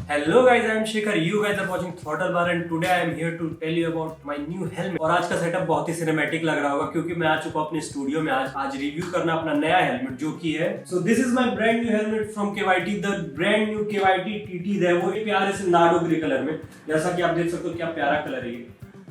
Hello guys, I am Shikhar. You guys are watching Throttle Bar and today I am here to tell you about my new helmet. और आज का setup बहुत ही cinematic लग रहा होगा क्योंकि मैं आ चुका हूँ अपने स्टूडियो में आज रिव्यू करना अपना नया हेलमेट जो कि है so this is my brand new helmet from KYT, the brand new KYT TT Revo, प्यारे से नार्डो ग्रे कलर में। जैसा कि आप देख सकते हो क्या प्यारा कलर है ये।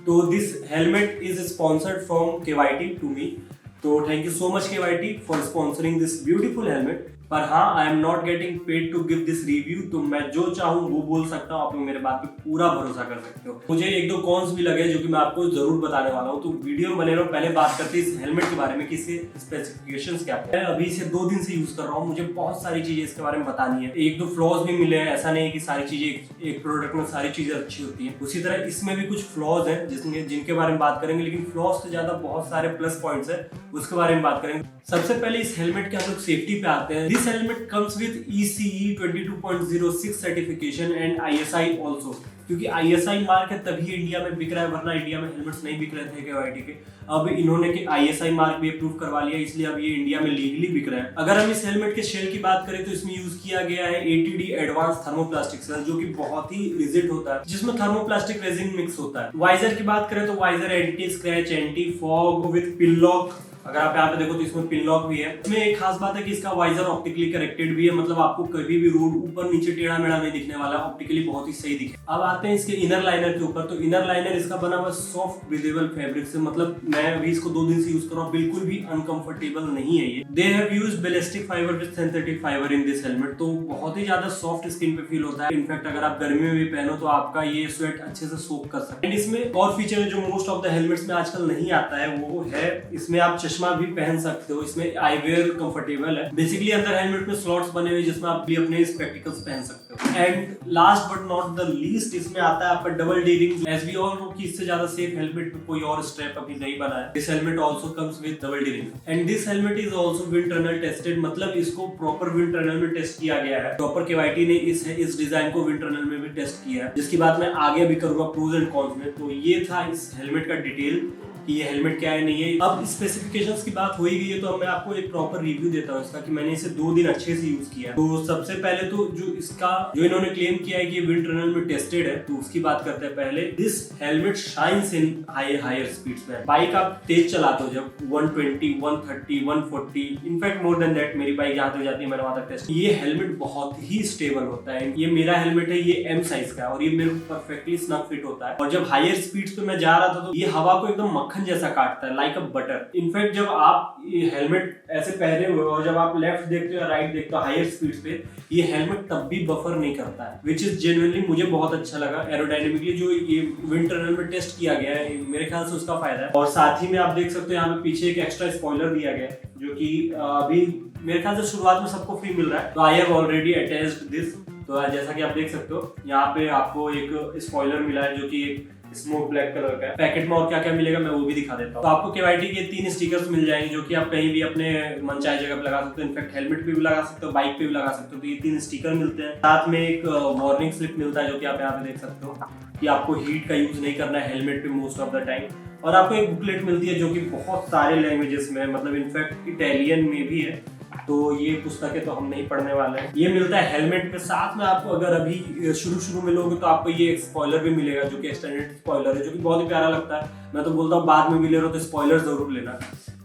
तो this helmet is sponsored from KYT to me. तो thank you so much KYT for sponsoring this beautiful helmet. पर हाँ, I am not getting paid to give this review, तो मैं जो चाहूँ वो बोल सकता हूँ। आप लोग मेरे बात पे पूरा भरोसा कर सकते हो। मुझे एक दो कॉन्स भी लगे जो कि मैं आपको जरूर बताने वाला हूँ, तो वीडियो में बने रहो। पहले बात करते हैं इस हेलमेट के बारे में कि इसके स्पेसिफिकेशंस क्या है। मैं अभी इसे 2 दिन से यूज कर रहा हूँ, मुझे बहुत सारी चीजें इसके बारे में बतानी है। एक दो फ्लॉज भी मिले हैं, ऐसा नहीं है कि सारी चीजें एक प्रोडक्ट में सारी चीजें अच्छी होती है। उसी तरह इसमें भी कुछ फ्लॉज हैं जिनके बारे में बात करेंगे, लेकिन फ्लॉज से ज्यादा बहुत सारे प्लस पॉइंट्स है, उसके बारे में बात करेंगे। सबसे पहले इस हेलमेट के हम लोग सेफ्टी पे आते हैं। This helmet comes with ECE 22.06 certification and ISI also, क्योंकि ISI मार्क है तभी इंडिया में बिक रहा है, वरना इंडिया में हेलमेट्स नहीं बिक रहे थे KYT के। अब इन्होंने के ISI मार्क भी अप्रूव करवा लिया, इसलिए अब ये इंडिया में लीगली बिक रहा है। अगर हम इस हेलमेट के शेल की बात करें तो इसमें यूज किया गया है ATD एडवांस थर्मोप्लास्टिक शेल, जो कि बहुत ही रिजिड होता है, जिसमें थर्मोप्लास्टिक रेजिन मिक्स होता है। वाइजर की बात करें तो visor anti scratch, anti fog with pin lock. अगर आप यहाँ पे देखो तो इसमें पिन लॉक भी है। इसमें एक खास बात है कि इसका वाइजर ऑप्टिकली करेक्टेड भी है, मतलब आपको कभी भी रोड ऊपर नीचे टेढ़ा मेढ़ा नहीं दिखने वाला, ऑप्टिकली बहुत ही सही दिखे। अब आते हैं इसके इनर लाइनर के ऊपर। तो इनर लाइनर इसका बना हुआ सॉफ्ट ब्रीदेबल फैब्रिक से, मतलब मैं अभी इसको 2 दिन से यूज कर रहा हूँ, बिल्कुल भी अनकंफर्टेबल नहीं है ये। They have used ballistic fibre with synthetic fibre in this helmet, तो बहुत ही ज्यादा सॉफ्ट स्किन पे फील होता है। इनफैक्ट अगर आप गर्मी में भी पहनो तो आपका ये स्वेट अच्छे से सोक कर सकते हैं। इसमें और फीचर है जो मोस्ट ऑफ द हेलमेट्स में आजकल नहीं आता है, वो है इसमें आप चश्मा भी पहन सकते हो। इसमें आईवेयर कंफर्टेबल है। बेसिकली अंदर हेलमेट में स्लॉट्स बने हुए जिसमें आप भी अपने स्पेक्टिकल्स पहन सकते हो। And last but not the least, इसमें आता है आपका double D ring. As we all know कि इससे ज्यादा सेफ हेलमेट पे कोई और स्ट्रैप अभी नहीं बना है। This helmet also comes with double D ring and this helmet is also wind tunnel tested, मतलब इसको प्रॉपर विंड टनल में टेस्ट किया गया है। प्रॉपर KYT ने इस डिजाइन को विंड टनल में भी टेस्ट किया है, जिसकी बात मैं आगे भी करूंगा प्रोज एंड कॉन्स में। तो ये था इस हेलमेट का डिटेल कि ये हेलमेट क्या है नहीं है। अब स्पेसिफिकेशंस की बात हो ही गई है, तो अब मैं आपको एक प्रॉपर रिव्यू देता हूँ इसका कि मैंने इसे 2 दिन अच्छे से यूज किया। तो सबसे पहले तो जो इन्होंने क्लेम किया है कि विंड टनल में टेस्टेड है, तो उसकी बात करते हैं पहले। This helmet shines in higher speeds में। बाइक आप तेज चलाते हो जब 120, 130, 140, इनफैक्ट मोर देन दैट, मेरी बाइक जहाँ तक जाती है मैंने वहां तक टेस्ट। ये हेलमेट बहुत ही स्टेबल होता है। ये मेरा हेलमेट है, ये M साइज का है और ये मेरे को परफेक्टली स्नग फिट होता है। और जब हायर स्पीड्स पे मैं जा रहा था तो ये हवा को एकदम मक्खन जैसा काटता है, लाइक अ बटर। इनफैक्ट जब आप ये हेलमेट ऐसे पहने हुए और जब आप लेफ्ट देखते हो या राइट देखते हो हायर स्पीड्स पे, ये हेलमेट तब भी बफर नहीं करता है, विच इज जेन्युइनली मुझे बहुत अच्छा लगा। एरोडायनेमिकली जो ये विंड टनल में टेस्ट किया गया है, मेरे ख्याल से उसका फायदा है। और साथ ही में आप देख सकते हो यहाँ पे पीछे एक एक्स्ट्रा स्पॉइलर दिया गया है, जो कि अभी मेरे ख्याल से शुरुआत में सबको फ्री मिल रहा है। तो I have already attached this. तो जैसा कि आप देख सकते हो यहाँ पे आपको एक स्पॉइलर मिला है, जो कि एक स्मोक ब्लैक कलर का है। पैकेट में और क्या क्या मिलेगा मैं वो भी दिखा देता हूँ। तो आपको KYT के 3 स्टिकर्स मिल जाएंगे, जो कि आप कहीं भी अपने मनचाहे जगह पे लगा सकते हो। इनफैक्ट हेलमेट पे भी लगा सकते हो, बाइक पे भी लगा सकते हो। तो ये 3 स्टिकर मिलते हैं। साथ में एक वार्निंग स्लिप मिलता है, जो कि आप यहाँ पे देख सकते हो कि आपको हीट का यूज नहीं करना है हेलमेट पे मोस्ट ऑफ द टाइम। और आपको एक बुकलेट मिलती है जो कि बहुत सारे लैंग्वेजेस में, मतलब इनफैक्ट इटालियन में भी है। तो ये पुस्तकें तो हम नहीं पढ़ने वाले हैं। ये मिलता है हेलमेट पे। साथ में आपको अगर अभी शुरू में लोगे तो आपको ये एक स्पॉइलर भी मिलेगा, जो कि एक्सटेंडेड स्पॉइलर है, जो कि बहुत ही प्यारा लगता है। मैं तो बोलता हूँ बाद में भी ले रहा हो तो स्पॉइलर जरूर लेना,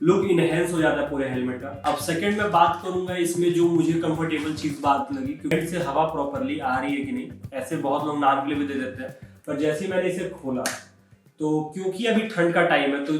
लुक इनहेंस हो जाता है पूरे हेलमेट का। अब सेकंड में बात करूंगा इसमें जो मुझे कंफर्टेबल चीज बात लगी, क्योंकि इससे हवा प्रॉपरली आ रही है कि नहीं। ऐसे बहुत लोग नाम के लिए भी दे देते हैं, पर जैसे मैंने इसे खोला तो क्योंकि अभी ठंड का टाइम है, तो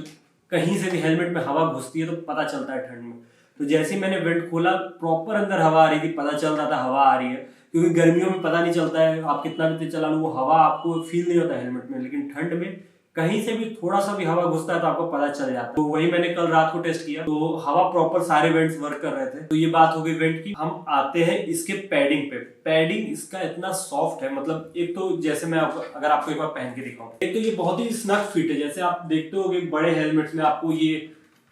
कहीं से भी हेलमेट में हवा घुसती है तो पता चलता है ठंड में। तो जैसे मैंने वेंट खोला, प्रॉपर अंदर हवा आ रही थी, पता चल रहा था हवा आ रही है। क्योंकि गर्मियों में पता नहीं चलता है, आप कितना भी तेज चला लो वो हवा आपको फील नहीं होता हेलमेट में, लेकिन ठंड में कहीं से भी थोड़ा सा भी हवा घुसता है तो आपको पता चल जाता है। तो वही मैंने कल रात को टेस्ट किया, तो हवा प्रॉपर सारे वेंट्स वर्क कर रहे थे। तो ये बात हो गई वेंट की। हम आते हैं इसके पैडिंग पे। पैडिंग इसका इतना सॉफ्ट है, मतलब एक तो जैसे मैं अगर आपको एक बार पहन के दिखाऊं, एक तो ये बहुत ही स्नग फिट है। जैसे आप देखते हो कि बड़े हेलमेट्स में आपको ये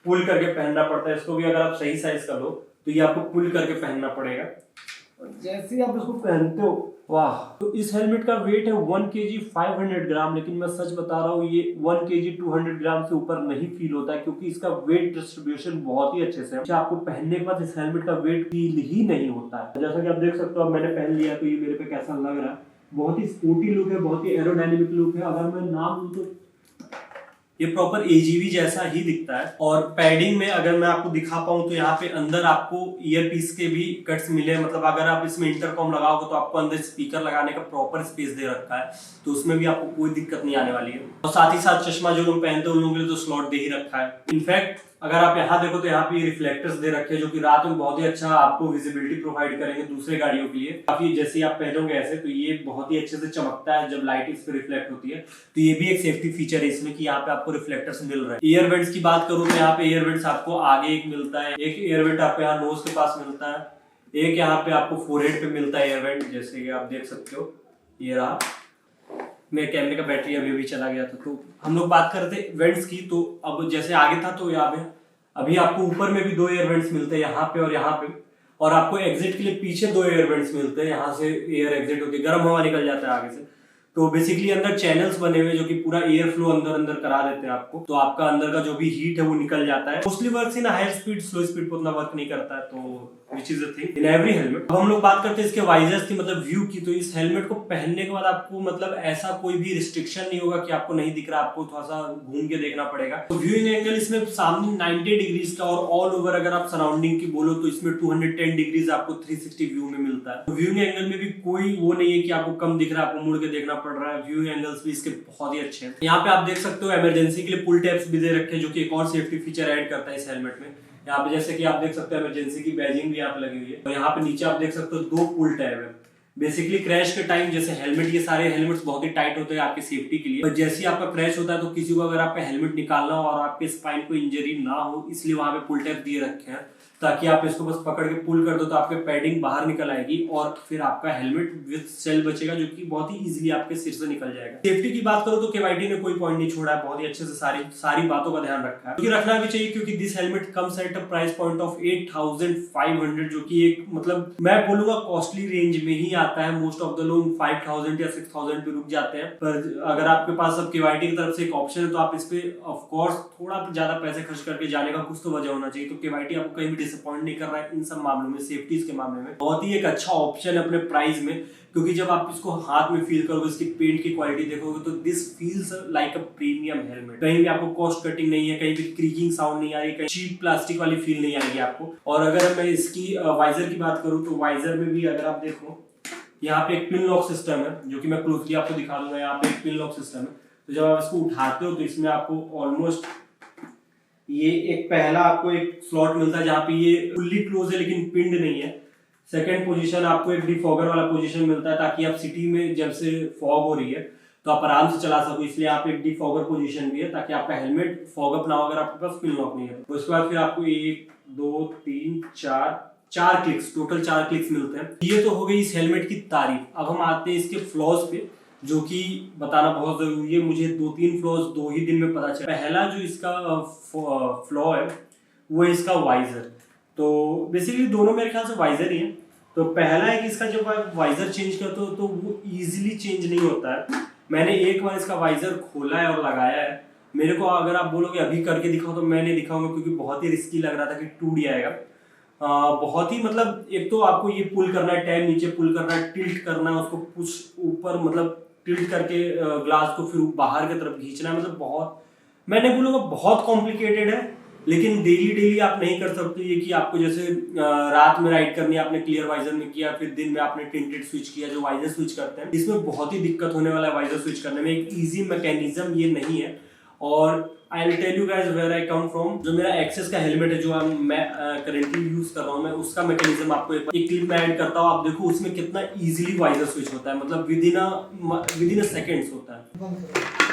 पुल करके पहनना पड़ता है, इसको भी अगर आप सही साइज का लो तो ये आपको पुल करके पहनना पड़ेगा। जैसे ही आप इसको पहनते हो, वाह। तो इस हेलमेट का वेट है 1 kg 500 ग्राम, लेकिन मैं सच बता रहा हूँ ये 1 kg 200 ग्राम से ऊपर नहीं फील होता है, क्योंकि इसका वेट डिस्ट्रीब्यूशन बहुत ही अच्छे से है। आपको पहनने के बाद इस हेलमेट का वेट फील ही नहीं होता है। जैसा कि आप देख सकते हो, अब मैंने पहन लिया तो ये मेरे पे कैसा लग रहा है। बहुत ही स्पोर्टी लुक है, बहुत ही एरोडायनेमिक लुक है। अगर मैं नाम लूं तो ये प्रॉपर एजीवी जैसा ही दिखता है। और पैडिंग में अगर मैं आपको दिखा पाऊं तो यहाँ पे अंदर आपको ईयर पीस के भी कट्स मिले, मतलब अगर आप इसमें इंटरकॉम लगाओगे तो आपको अंदर स्पीकर लगाने का प्रॉपर स्पेस दे रखा है, तो उसमें भी आपको कोई दिक्कत नहीं आने वाली है। और साथ ही साथ चश्मा जो लोग पहनते हैं उन लोगों के लिए तो स्लॉट दे ही रखा है। इनफैक्ट अगर आप यहाँ देखो तो यहाँ पे रिफ्लेक्टर्स दे रखे हैं, जो कि रात में बहुत ही अच्छा आपको विजिबिलिटी प्रोवाइड करेंगे दूसरे गाड़ियों के लिए। काफी जैसे ही आप पहनोगे ऐसे तो ये बहुत ही अच्छे से चमकता है जब लाइट इस पे रिफ्लेक्ट होती है। तो ये भी एक सेफ्टी फीचर है इसमें कि यहाँ पे आपको रिफ्लेक्टर्स मिल रहे हैं। ईयरबड्स की बात करूँ तो यहाँ पे ईयरबड्स आपको आगे एक मिलता है, एक ईयरबड आपको यहाँ नोज के पास मिलता है, एक यहाँ पे आपको फोरहेड पे मिलता है ईयरबड, जैसे कि आप देख सकते हो। ये रहा। मेरे कैमरे का बैटरी अभी चला गया था। तो हम लोग बात करते वेंट्स की, तो अब जैसे आगे था तो यहाँ पे अभी आपको ऊपर में भी 2 एयर वेंट्स मिलते हैं, यहाँ पे और यहाँ पे। और आपको एग्जिट के लिए पीछे 2 एयर वेंट्स मिलते हैं, यहाँ से एयर एग्जिट होती है, गर्म हवा निकल जाता है आगे से। तो बेसिकली अंदर चैनल्स बने हुए जो कि पूरा एयर फ्लो अंदर अंदर करा देते हैं आपको, तो आपका अंदर का जो भी हीट है वो निकल जाता है। Mostly works in higher speed, slow speed पे उतना वर्क नहीं करता है, तो which is a thing in every helmet. अब हम लोग बात करते हैं इसके वाइजर्स की, मतलब व्यू की। तो इस हेलमेट को पहनने के बाद आपको मतलब ऐसा कोई भी रिस्ट्रिक्शन नहीं होगा कि आपको नहीं दिख रहा, आपको थोड़ा सा घूम के देखना पड़ेगा। तो व्यूइंग एंगल इसमें सामने 90 डिग्रीज का, और ऑल ओवर अगर आप सराउंडिंग की बोलो तो इसमें 210 डिग्रीज आपको 360 व्यू में मिलता है। तो व्यूइंग एंगल में भी कोई वो नहीं है कि आपको कम दिख रहा है, आपको मुड़ के देखना पड़ रहा है। व्यूइंग एंगल्स भी इसके बहुत ही अच्छे हैं। यहाँ पे आप देख सकते हो इमरजेंसी के लिए पुल टैब्स भी दे रखे हैं, जो कि एक और सेफ्टी फीचर ऐड करता है इस हेलमेट में। यहाँ पे जैसे कि आप देख सकते हो इमरजेंसी की बैजिंग भी यहाँ पे लगी हुई है। और यहाँ पे नीचे आप देख सकते हो 2 पुल टैब है। बेसिकली क्रैश के टाइम जैसे हेलमेट, ये सारे हेलमेट्स बहुत ही टाइट होते हैं आपकी सेफ्टी के लिए, और जैसे ही आपका क्रैश होता है तो किसी को अगर आपका हेलमेट निकालना हो और आपके स्पाइन को इंजरी ना हो, इसलिए वहां पे पुल टैब दिए रखे हैं, ताकि आप इसको बस पकड़ के पुल कर दो तो आपके पैडिंग बाहर निकल आएगी और फिर आपका हेलमेट विद सेल बचेगा, जो कि बहुत ही इजीली आपके सिर से निकल जाएगा। सेफ्टी की बात करो तो केवाईटी ने कोई पॉइंट नहीं छोड़ा है, बहुत ही अच्छे से सारी बातों का ध्यान रखा है, क्योंकि रखना भी चाहिए, क्योंकि this helmet comes at a price point of 8500, जो कि एक मतलब मैं बोलूंगा कॉस्टली रेंज में ही आता है। मोस्ट ऑफ द लोग 5000 या 6000 पे रुक जाते हैं, पर अगर आपके पास अब केवाईटी की तरफ से एक ऑप्शन है तो आप इस पे ऑफ कोर्स थोड़ा ज्यादा पैसे खर्च करके जाने का कुछ तो वजह होना चाहिए। तो केवाईटी आपको कहीं भी डिसअपॉइंट नहीं कर रहा है इन सब मामलों में, सेफ्टीज के मामले में बहुत ही एक अच्छा ऑप्शन है अपने प्राइस में। क्योंकि जब आप इसको हाथ में फील करोगे, इसकी पेंट की क्वालिटी देखोगे तो this feels like a premium helmet. कहीं भी आपको कॉस्ट कटिंग नहीं है, कहीं भी क्रीकिंग साउंड नहीं आ रही, कहीं चीप प्लास्टिक वाली फील नहीं आएगी आपको। और अगर मैं इसकी वाइजर की बात करूं तो वाइजर में भी अगर आप देखो, यहाँ पे एक पिन लॉक सिस्टम है, जो कि मैं क्लोजली आपको दिखा दूंगा। यहाँ पे एक पिन लॉक सिस्टम है, तो जब आप इसको उठाते हो तो इसमें आपको ऑलमोस्ट ये एक पहला आपको एक स्लॉट मिलता है जहाँ पे ये फुल्ली क्लोज है लेकिन पिंड नहीं है। सेकंड पोजीशन आपको एक डिफॉगर वाला पोजीशन मिलता है, ताकि आप सिटी में जब से फॉग हो रही है तो आप आराम से चला सको, इसलिए आप एक डिफॉगर पोजीशन भी है, ताकि आपका हेलमेट फॉग अप ना हो अगर आपके पास पिन लॉक नहीं है। तो उसके बाद फिर आपको 1 2 3 4 क्लिक्स, टोटल 4 क्लिक्स मिलते हैं। ये तो हो गई इस हेलमेट की तारीफ। अब हम आते हैं इसके फ्लॉज पे, जो कि बताना बहुत जरूरी है। मुझे 2-3 फ्लॉज 2 ही दिन में पता चला। पहला जो इसका फ्लॉ है वो है इसका वाइजर। तो बेसिकली दोनों मेरे ख्याल से वाइजर ही है। तो पहला है कि इसका जब आप वाइजर चेंज करते हो तो वो इजीली चेंज नहीं होता है। मैंने एक बार इसका वाइजर खोला है और लगाया है। मेरे को अगर आप बोलोगे अभी करके दिखाओ तो मैं नहीं दिखाऊंगा, क्योंकि बहुत ही रिस्की लग रहा था कि टूट जाएगा। बहुत ही मतलब एक तो आपको ये पुल करना है, टैब नीचे पुल करना है, टिल्ट करना है उसको, पुश ऊपर मतलब टिल्ट करके ग्लास को फिर बाहर की तरफ खींचना है। मतलब बहुत, मैं नहीं बोलूँगा बहुत कॉम्प्लिकेटेड है, लेकिन डेली आप नहीं कर सकते ये कि आपको जैसे रात में राइड करनी है आपने क्लियर वाइजर में किया, फिर दिन में आपने टिंटेड स्विच किया, जो वाइजर स्विच करते हैं इसमें बहुत ही दिक्कत होने वाला है वाइजर स्विच करने में। एक इजी मैकेनिज्म ये नहीं है। और I will tell you guys where I come from. जो मेरा एक्सेस का हेलमेट है जो मैं करेंटली यूज कर रहा हूँ, मैं उसका मैकेनिज्म आपको एक क्लिप में ऐड करता हूँ। आप देखो उसमें कितना इजीली वाइजर स्विच होता है, मतलब विद इन अ सेकेंड्स होता है।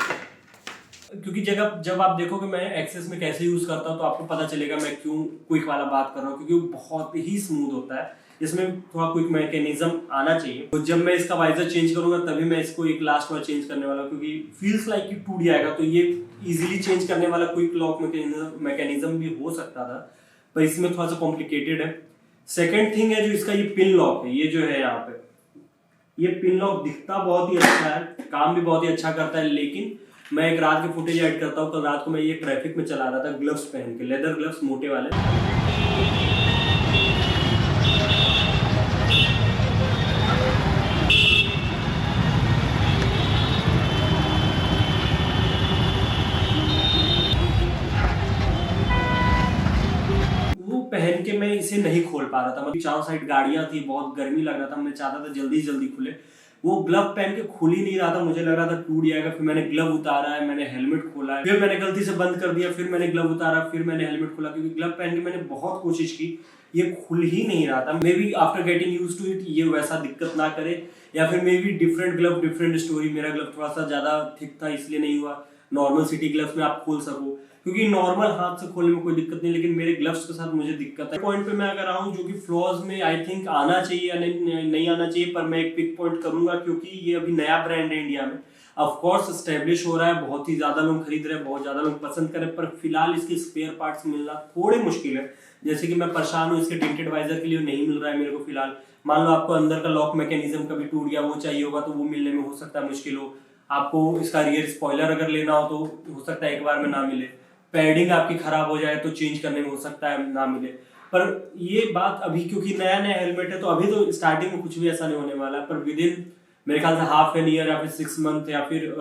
क्योंकि जब आप देखोगे मैं एक्सेस में कैसे यूज करता हूँ तो आपको पता चलेगा मैं क्यों क्विक वाला बात कर रहा हूँ, क्योंकि वो बहुत ही स्मूथ होता है। इसमें थोड़ा क्विक मैकेनिज्म आना चाहिए। तो जब मैं इसका वाइजर चेंज करूंगा तभी मैं इसको एक लास्ट बार चेंज करने वाला हूँ, क्योंकि फील्स लाइक कि टूट जाएगा। तो ये इजीली चेंज करने वाला क्विक लॉक मैकेनिज्म भी हो सकता था, पर इसमें थोड़ा सा कॉम्प्लिकेटेड है। सेकेंड थिंग है जो इसका ये पिन लॉक है, ये जो है यहाँ पे, ये पिन लॉक दिखता बहुत ही अच्छा है, काम भी बहुत ही अच्छा करता है। लेकिन मैं एक रात की फुटेज ऐड करता हूँ। कल रात को मैं ये ट्रैफिक में चला रहा था ग्लव्स पहन के, लेदर ग्लव्स मोटे वाले। पहन के मैं इसे नहीं खोल पा रहा था, मतलब चारों साइड गाड़ियां थी, बहुत गर्मी लग रहा था, मैं चाहता था जल्दी जल्दी खुले। वो ग्लव पहन के खुल ही नहीं रहा था, मुझे लग रहा था टूट जाएगा। फिर मैंने ग्लव उतारा है, मैंने हेलमेट खोला है, फिर मैंने गलती से बंद कर दिया, फिर मैंने ग्लव उतारा, फिर मैंने हेलमेट खोला, क्योंकि ग्लव पहन के मैंने बहुत कोशिश की, ये खुल ही नहीं रहा था। Maybe after getting use to it ये वैसा दिक्कत ना करे, या फिर maybe different glove different story. मेरा ग्लव थोड़ा सा ज्यादा थिक था इसलिए नहीं हुआ। नॉर्मल सिटी ग्लव्स में आप खोल सको, क्योंकि नॉर्मल हाथ से खोलने में कोई दिक्कत नहीं, लेकिन मेरे ग्लव्स के साथ मुझे दिक्कत है। पॉइंट पे मैं अगर आऊँ जो कि फ्लॉज में आई थिंक आना चाहिए या नहीं आना चाहिए, पर मैं एक पिक पॉइंट करूंगा, क्योंकि ये अभी नया ब्रांड है इंडिया में, ऑफ कोर्स एस्टेब्लिश हो रहा है, बहुत ही ज्यादा लोग खरीद रहे हैं, बहुत ज्यादा लोग पसंद कर रहे हैं, पर फिलहाल इसके स्पेयर पार्ट्स मिलना थोड़े मुश्किल है। जैसे कि मैं परेशान हूँ, इसके टिंटेड वाइजर के लिए नहीं मिल रहा है मेरे को फिलहाल। मान लो आपको अंदर का लॉक मैकेनिज्म कभी टूट गया, वो चाहिए होगा, तो वो मिलने में हो सकता है मुश्किल हो। आपको इसका रियर स्पॉइलर अगर लेना हो तो हो सकता है एक बार में ना मिले। पैडिंग आपकी खराब हो जाए तो चेंज करने में हो सकता है ना मिले। पर ये बात अभी, क्योंकि नया नया हेलमेट है, तो अभी तो स्टार्टिंग में कुछ भी ऐसा नहीं होने वाला है, पर विद इन मेरे ख्याल से हाफ एन ईयर या फिर 6 मंथ या फिर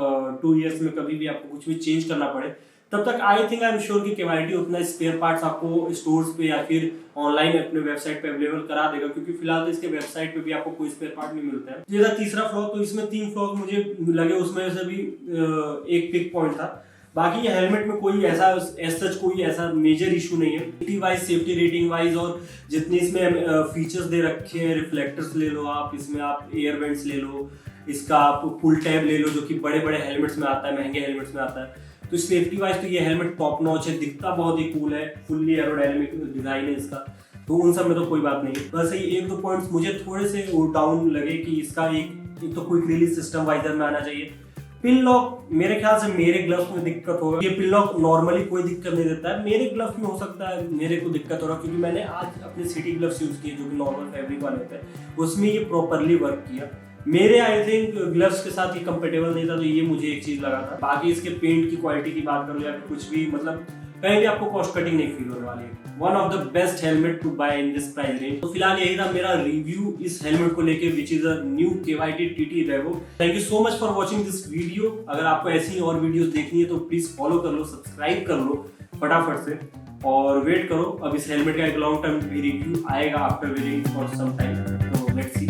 2 ईयर्स में कभी भी आपको कुछ भी चेंज करना पड़े, तब तक I think I am sure कि केवालिटी उतना स्पेयर पार्ट्स आपको स्टोर्स पे या फिर ऑनलाइन अपने वेबसाइट पे अवेलेबल करा देगा, क्योंकि फिलहाल तो इसके वेबसाइट पे भी आपको कोई स्पेयर पार्ट नहीं मिलता है। ये था तीसरा फ्लॉ। तो इसमें 3 फ्लॉ मुझे लगे, उसमें से भी एक पिक पॉइंट था। बाकी ये हेलमेट में कोई ऐसा कोई ऐसा मेजर इशू नहीं है। सेफ्टी रेटिंग वाइज और जितनी इसमें फीचर्स दे रखे हैं, रिफ्लेक्टर्स ले लो आप, इसमें आप एयर वेंट्स ले लो, इसका आप फुल टैब ले लो जो कि बड़े बड़े हेलमेट्स में आता है, महंगे हेलमेट्स में आता है। तो सेफ्टी वाइज तो ये हेलमेट टॉप नॉच है, दिखता बहुत ही कूल है, फुल्ली एरोडायनेमिक डिजाइन है इसका, तो उन सब में तो कोई बात नहीं। बस ये 1-2 पॉइंट्स मुझे थोड़े से डाउन लगे कि इसका एक तो क्विक रिलीज सिस्टम वाइजर में आना चाहिए। पिन लॉक मेरे ख्याल से मेरे ग्लव्स में दिक्कत होगा, ये पिन लॉक नॉर्मली कोई दिक्कत नहीं देता है, मेरे ग्लव्स में हो सकता है मेरे को दिक्कत हो रहा है, क्योंकि मैंने आज अपने सिटी ग्लव्स यूज किए जो कि नॉर्मल फैब्रिक वाले होते हैं, उसमें ये प्रॉपरली वर्क किया। मेरे आई थिंक ग्लव्स के साथ ये कंफर्टेबल नहीं था, तो ये मुझे एक चीज लगा था। बाकी इसके पेंट की क्वालिटी की बात करूँ या फिर कुछ भी, मतलब कहीं भी आपको कॉस्ट कटिंग नहीं फील होने वाली है। One of the best helmet to buy in this price range. तो फिलहाल यही था मेरा रिव्यू इस हेलमेट को लेके, which is a new KYT TT Revo. Thank you so much for watching this video. अगर आपको ऐसी और वीडियोस देखनी है तो प्लीज फॉलो कर लो, सब्सक्राइब कर लो फटाफट से, और वेट करो। अब इस हेलमेट का एक लॉन्ग टर्म भी रिव्यू आएगा after waiting for some time, तो लेट्स सी।